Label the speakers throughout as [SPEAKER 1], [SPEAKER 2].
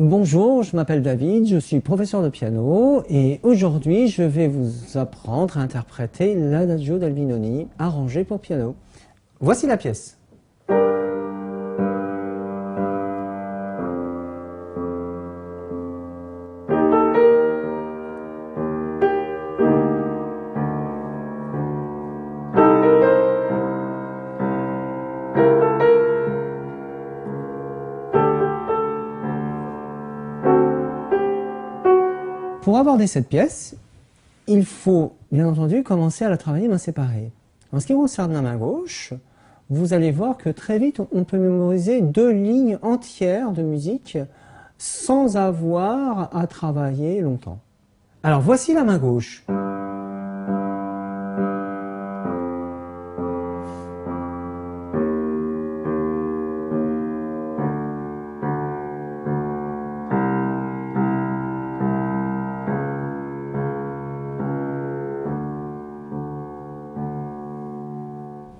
[SPEAKER 1] Bonjour, je m'appelle David, je suis professeur de piano et aujourd'hui je vais vous apprendre à interpréter l'Adagio d'Albinoni arrangé pour piano. Voici la pièce. Pour aborder cette pièce, il faut bien entendu commencer à la travailler main séparée. En ce qui concerne la main gauche, vous allez voir que très vite on peut mémoriser 2 lignes entières de musique sans avoir à travailler longtemps. Alors voici la main gauche.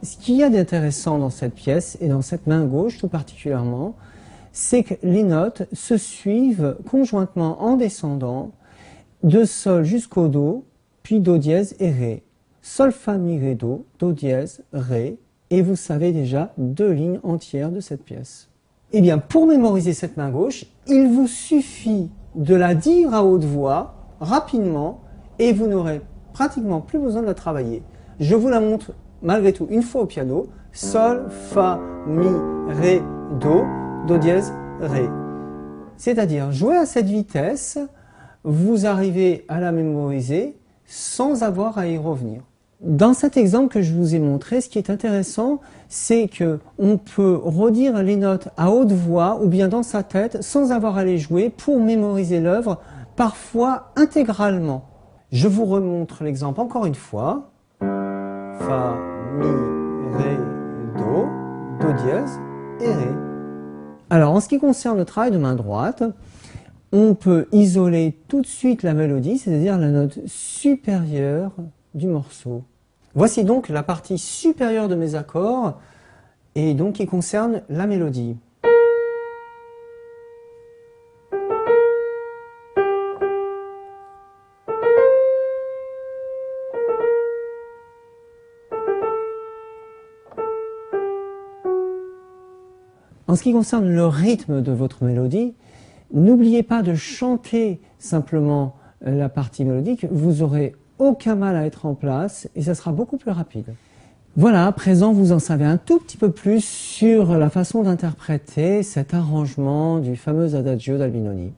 [SPEAKER 1] Ce qu'il y a d'intéressant dans cette pièce, et dans cette main gauche tout particulièrement, c'est que les notes se suivent conjointement en descendant, de Sol jusqu'au Do, puis Do dièse et Ré. Sol, Fa, Mi, Ré, Do, Do dièse, Ré, et vous savez déjà 2 lignes entières de cette pièce. Eh bien, pour mémoriser cette main gauche, il vous suffit de la dire à haute voix, rapidement, et vous n'aurez pratiquement plus besoin de la travailler. Je vous la montre malgré tout une fois au piano. Sol, Fa, Mi, Ré, Do, Do dièse, Ré. C'est-à-dire, jouer à cette vitesse, vous arrivez à la mémoriser sans avoir à y revenir. Dans cet exemple que je vous ai montré, ce qui est intéressant, c'est que on peut redire les notes à haute voix ou bien dans sa tête sans avoir à les jouer pour mémoriser l'œuvre, parfois intégralement. Je vous remontre l'exemple encore une fois. Fa, Mi, Ré, Do, Do dièse et Ré. Alors en ce qui concerne le travail de main droite, on peut isoler tout de suite la mélodie, c'est-à-dire la note supérieure du morceau. Voici donc la partie supérieure de mes accords et donc qui concerne la mélodie. En ce qui concerne le rythme de votre mélodie, n'oubliez pas de chanter simplement la partie mélodique, vous aurez aucun mal à être en place et ça sera beaucoup plus rapide. Voilà, à présent vous en savez un tout petit peu plus sur la façon d'interpréter cet arrangement du fameux Adagio d'Albinoni.